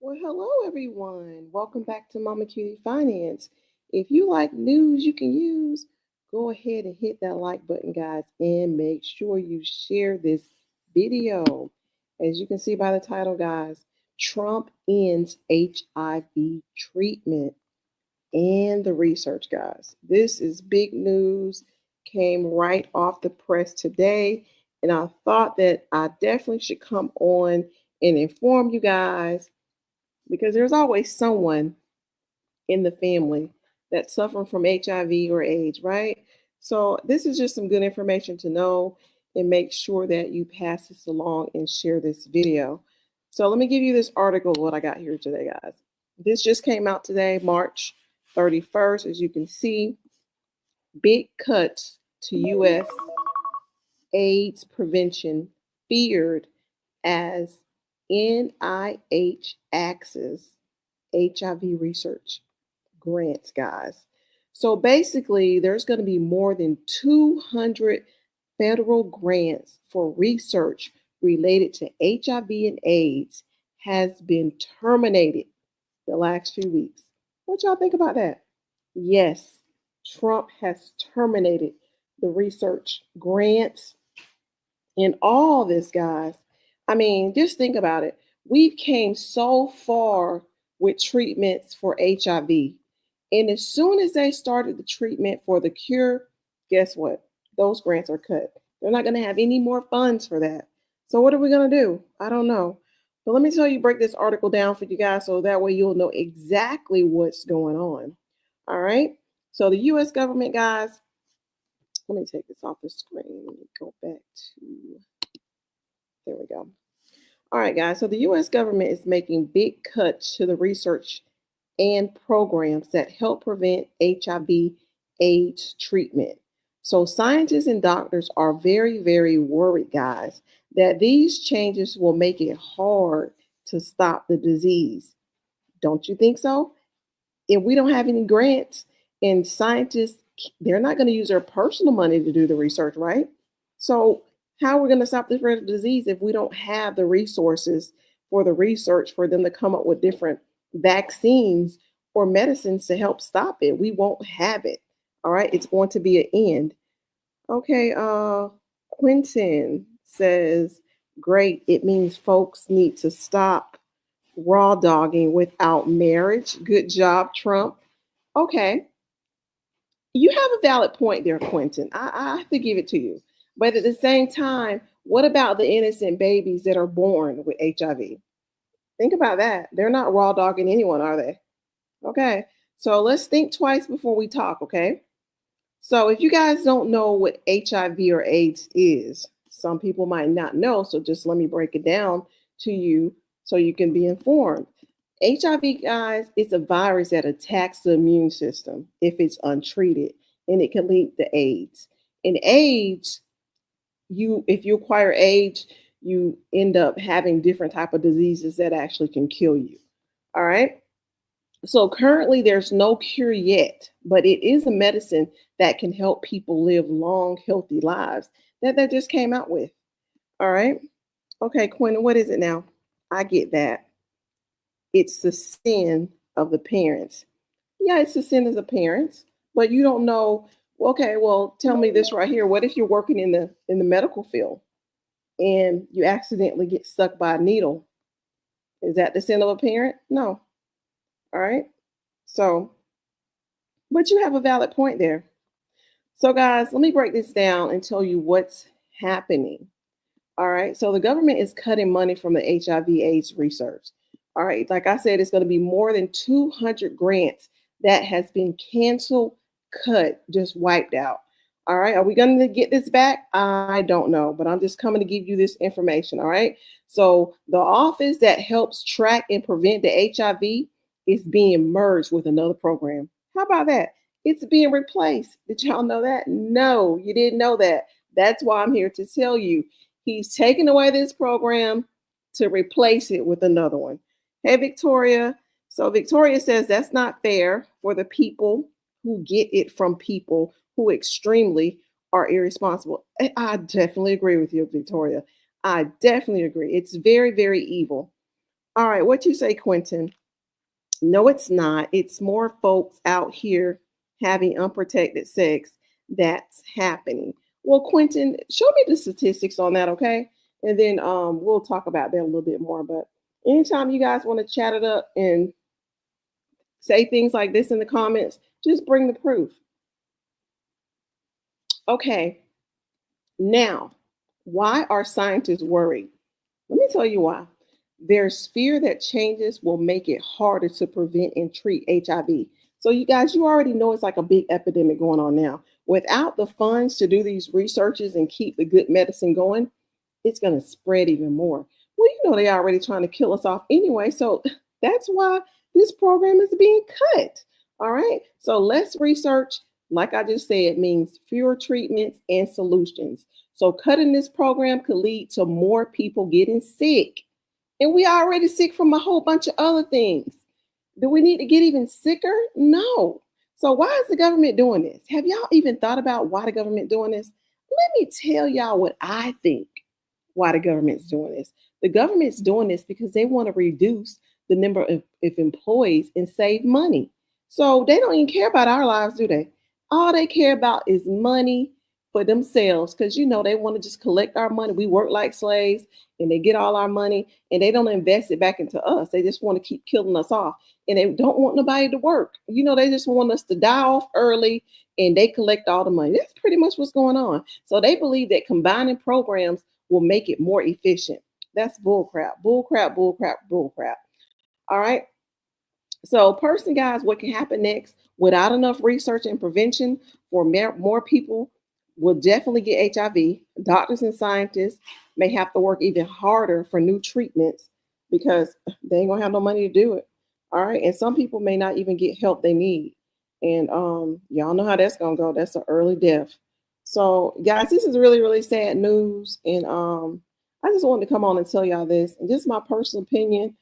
Well, hello everyone. Welcome back to Mama Cutie Finance. If you like news you can use, go ahead and hit that like button, guys, and make sure you share this video. As you can see by the title, guys, Trump ends HIV treatment and the research, guys. This is big news, came right off the press today, and I thought that I definitely should come on and inform you guys because there's always someone in the family that's suffering from HIV or AIDS, right? So this is just some good information to know and make sure that you pass this along and share this video. So let me give you this article, what I got here today, guys. This just came out today, March 31st. As you can see, big cuts to U.S. AIDS prevention feared as NIH axes HIV research grants, guys. So basically, there's going to be more than 200 federal grants for research related to HIV and AIDS has been terminated the last few weeks. What y'all think about that? Yes, Trump has terminated the research grants and all this, guys. I mean, just think about it. We've came so far with treatments for HIV. And as soon as they started the treatment for the cure, guess what? Those grants are cut. They're not going to have any more funds for that. So what are we going to do? I don't know. But let me tell you, break this article down for you guys so that way you'll know exactly what's going on. All right. So the US government, guys, let me take this off the screen. Let me go back to, there we go. All right, guys. So the US government is making big cuts to the research and programs that help prevent HIV/AIDS treatment. So scientists and doctors are very, very worried, guys, that these changes will make it hard to stop the disease. Don't you think so? If we don't have any grants and scientists, they're not going to use their personal money to do the research, right? So how are we going to stop the spread of disease if we don't have the resources for the research for them to come up with different vaccines or medicines to help stop it? We won't have it. All right, it's going to be an end. Okay, Quentin says, great. It means folks need to stop raw dogging without marriage. Good job, Trump. Okay, you have a valid point there, Quentin. I have to give it to you. But at the same time, what about the innocent babies that are born with HIV? Think about that. They're not raw dogging anyone, are they? Okay. So let's think twice before we talk, okay? So if you guys don't know what HIV or AIDS is, some people might not know. So just let me break it down to you so you can be informed. HIV, guys, is a virus that attacks the immune system if it's untreated, and it can lead to AIDS. In AIDS, if you acquire AIDS, you end up having different type of diseases that actually can kill you. All right. So currently there's no cure yet, but it is a medicine that can help people live long, healthy lives that they just came out with. All right. Okay, Quinn, what is it now? I get that. It's the sin of the parents. Yeah, it's the sin of the parents, but you don't know. Okay, well, tell me this right here. What if you're working in the medical field and you accidentally get stuck by a needle? Is that the sin of a parent? No. All right. So, but you have a valid point there. So, guys, let me break this down and tell you what's happening. All right. So, the government is cutting money from the HIV/AIDS research. All right. Like I said, it's going to be more than 200 grants that has been canceled, cut, just wiped out. All right. Are we going to get this back? I don't know, but I'm just coming to give you this information. All right. So, the office that helps track and prevent the HIV is being merged with another program. How about that? It's being replaced. Did y'all know that? No, you didn't know that. That's why I'm here to tell you. He's taken away this program to replace it with another one. Hey, Victoria. So Victoria says that's not fair for the people who get it from people who extremely are irresponsible. I definitely agree with you, Victoria. I definitely agree. It's very, very evil. All right, what you say, Quentin? No, it's not. It's more folks out here having unprotected sex that's happening. Well, Quentin, show me the statistics on that, okay? And then we'll talk about that a little bit more. But anytime you guys want to chat it up and say things like this in the comments, just bring the proof. Okay, now, why are scientists worried? Let me tell you why. There's fear that changes will make it harder to prevent and treat HIV. So, you guys, you already know it's like a big epidemic going on now. Without the funds to do these researches and keep the good medicine going, it's going to spread even more. Well, you know, they're already trying to kill us off anyway. So, that's why this program is being cut. All right. So, less research, like I just said, means fewer treatments and solutions. So, cutting this program could lead to more people getting sick. And we already sick from a whole bunch of other things. Do we need to get even sicker? No. So why is the government doing this? Have y'all even thought about why the government doing this? Let me tell y'all what I think why the government's doing this. The government's doing this because they want to reduce the number of employees and save money. So they don't even care about our lives, do they? All they care about is money for themselves because you know they want to just collect our money. We work like slaves and they get all our money and they don't invest it back into us. They just want to keep killing us off and they don't want nobody to work. You know, they just want us to die off early and they collect all the money. That's pretty much what's going on. So they believe that combining programs will make it more efficient. That's bull crap, bull crap, bull crap, bull crap. All right. So, personally, guys, what can happen next without enough research and prevention for more people will definitely get HIV. Doctors and scientists may have to work even harder for new treatments because they ain't gonna have no money to do it. All right, and some people may not even get help they need, and y'all know how that's gonna go. That's an early death. So, guys, this is really really sad news, and I just wanted to come on and tell y'all this, and just my personal opinion.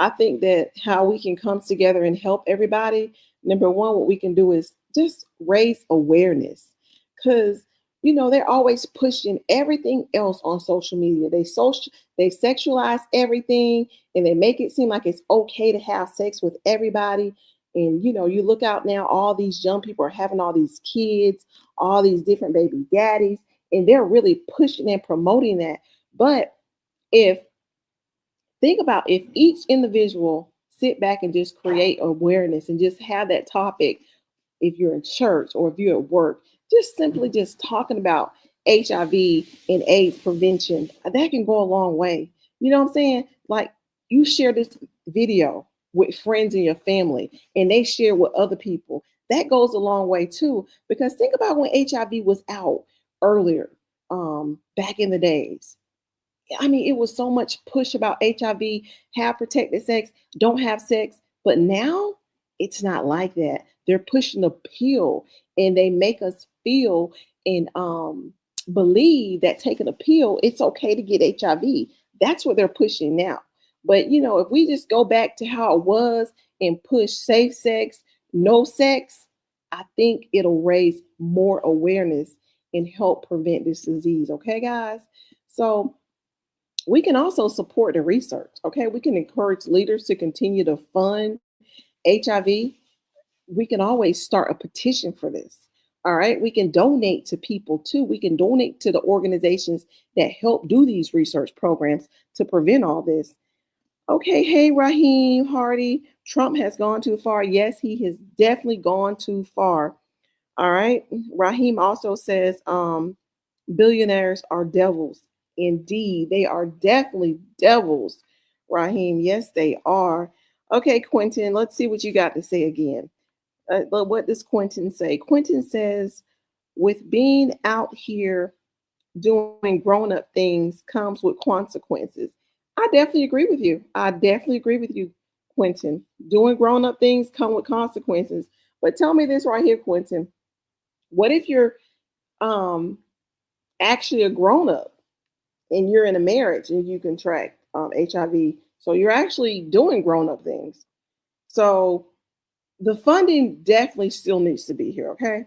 I think that how we can come together and help everybody, number one, what we can do is just raise awareness. Because, you know, they're always pushing everything else on social media. They sexualize everything and they make it seem like it's okay to have sex with everybody. And you know, you look out now, all these young people are having all these kids, all these different baby daddies, and they're really pushing and promoting that. But if think about if each individual sit back and just create awareness and just have that topic, if you're in church or if you're at work, just simply just talking about HIV and AIDS prevention, that can go a long way. You know what I'm saying? Like you share this video with friends in your family and they share with other people. That goes a long way too. Because think about when HIV was out earlier, back in the days. I mean, it was so much push about HIV, have protected sex, don't have sex. But now it's not like that. They're pushing the pill and they make us feel and believe that taking a pill, it's okay to get HIV. That's what they're pushing now. But, you know, if we just go back to how it was and push safe sex, no sex, I think it'll raise more awareness and help prevent this disease. Okay, guys? So, we can also support the research. Okay, we can encourage leaders to continue to fund HIV. We can always start a petition for this. All right, we can donate to people too. We can donate to the organizations that help do these research programs to prevent all this. Okay, hey, Raheem Hardy, Trump has gone too far. Yes, he has definitely gone too far. All right, Raheem also says, billionaires are devils. Indeed, they are definitely devils, Raheem. Yes, they are. Okay, Quentin, let's see what you got to say again. What does Quentin say? Quentin says, with being out here doing grown up things comes with consequences. I definitely agree with you. I definitely agree with you, Quentin. Doing grown up things come with consequences. But tell me this right here, Quentin. What if you're um, actually a grown up and you're in a marriage and you contract HIV? So you're actually doing grown up things. So the funding definitely still needs to be here. Okay.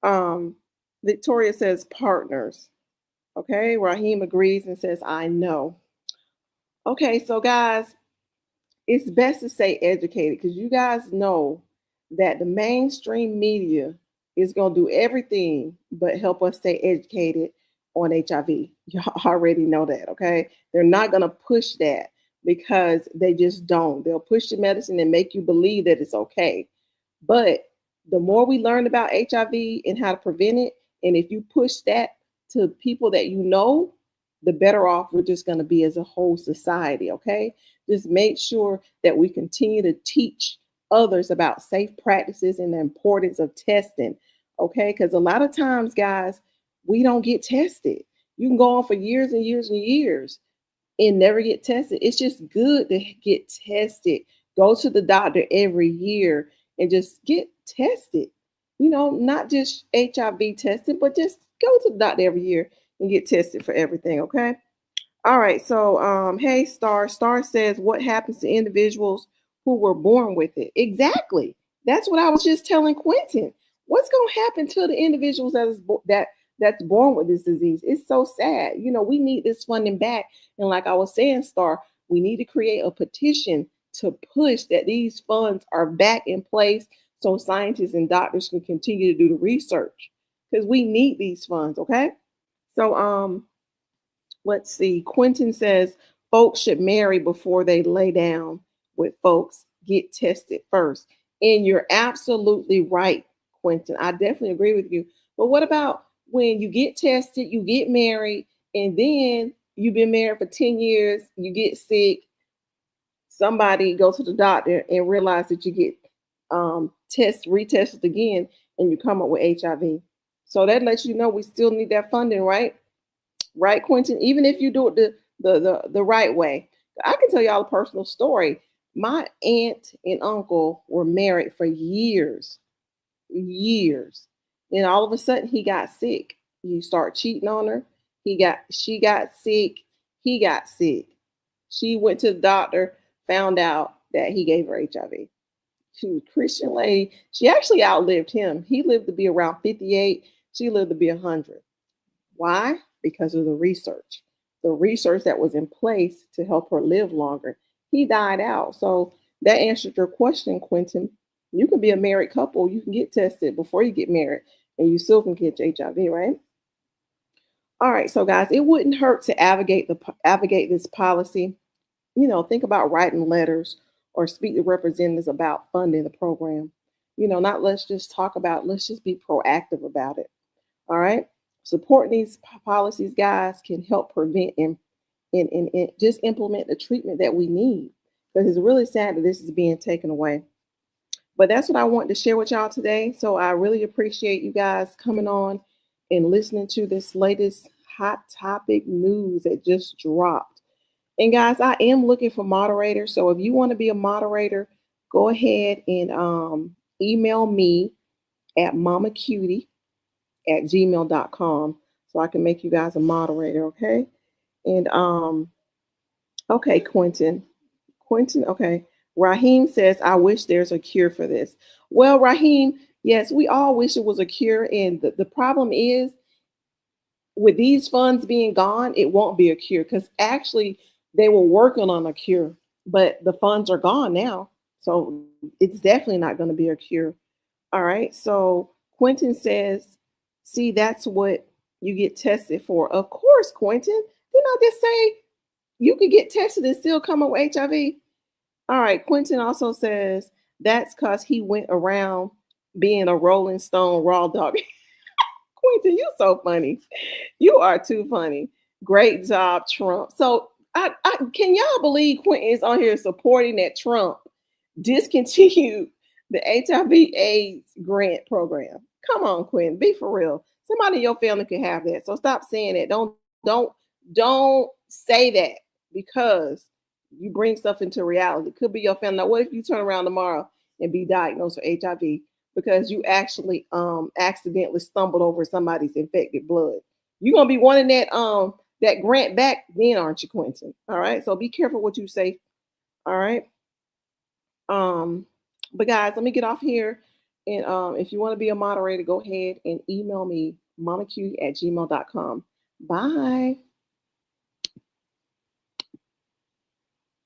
Um, Victoria says partners. Okay. Raheem agrees and says, I know. Okay. So, guys, it's best to stay educated because you guys know that the mainstream media is going to do everything but help us stay educated on HIV. Y'all already know that, okay? They're not going to push that because they just don't. They'll push the medicine and make you believe that it's okay. But the more we learn about HIV and how to prevent it, and if you push that to people that you know, the better off we're just going to be as a whole society, okay? Just make sure that we continue to teach others about safe practices and the importance of testing, okay? Because a lot of times, guys, we don't get tested. You can go on for years and years and years and never get tested. It's just good to get tested. Go to the doctor every year and just get tested. You know, not just HIV tested, but just go to the doctor every year and get tested for everything, okay? All right, so hey Star. Star says what happens to individuals who were born with it? Exactly. That's what I was just telling Quentin. What's going to happen to the individuals that's born with this disease? It's so sad. You know, we need this funding back. And like I was saying, Star, we need to create a petition to push that these funds are back in place so scientists and doctors can continue to do the research because we need these funds, okay? So let's see. Quentin says folks should marry before they lay down with folks. Get tested first. And you're absolutely right, Quentin. I definitely agree with you. But what about when you get tested, you get married, and then you've been married for 10 years, you get sick, somebody go to the doctor and realize that you get retested again, and you come up with HIV. So that lets you know we still need that funding, right? Right, Quentin? Even if you do it the right way. I can tell y'all a personal story. My aunt and uncle were married for years, years. Then all of a sudden he got sick. He started cheating on her. She got sick. He got sick. She went to the doctor, found out that he gave her HIV. She was a Christian lady. She actually outlived him. He lived to be around 58. She lived to be 100. Why? Because of the research that was in place to help her live longer. He died out. So that answered your question, Quentin. You can be a married couple. You can get tested before you get married, and you still can catch HIV, right? All right. So, guys, it wouldn't hurt to advocate this policy. You know, think about writing letters or speak to representatives about funding the program. You know, not let's just talk about. Let's just be proactive about it. All right. Supporting these policies, guys, can help prevent and just implement the treatment that we need. Because it's really sad that this is being taken away. But that's what I want to share with y'all today. So I really appreciate you guys coming on and listening to this latest hot topic news that just dropped. And guys, I am looking for moderators. So if you want to be a moderator, go ahead and email me at mamacutie@gmail.com so I can make you guys a moderator, okay? And okay, Quentin. Okay. Raheem says, I wish there's a cure for this. Well, Raheem, yes, we all wish it was a cure. And the problem is, with these funds being gone, it won't be a cure because actually they were working on a cure, but the funds are gone now. So it's definitely not going to be a cure. All right. So Quentin says, see, that's what you get tested for. Of course, Quentin. Didn't I just say you could get tested and still come up with HIV? All right. Quentin also says that's because he went around being a Rolling Stone raw dog. Quentin, you're so funny. You are too funny. Great job, Trump. So can y'all believe Quentin is on here supporting that Trump discontinued the HIV/AIDS grant program? Come on, Quentin, be for real. Somebody in your family could have that. So stop saying that. Don't say that because you bring stuff into reality. It could be your family. Now, what if you turn around tomorrow and be diagnosed with HIV because you actually accidentally stumbled over somebody's infected blood? You're gonna be wanting that grant back then, aren't you, Quentin? All right. So be careful what you say. All right. But guys, let me get off here. And if you want to be a moderator, go ahead and email me, mamacutie@gmail.com. Bye.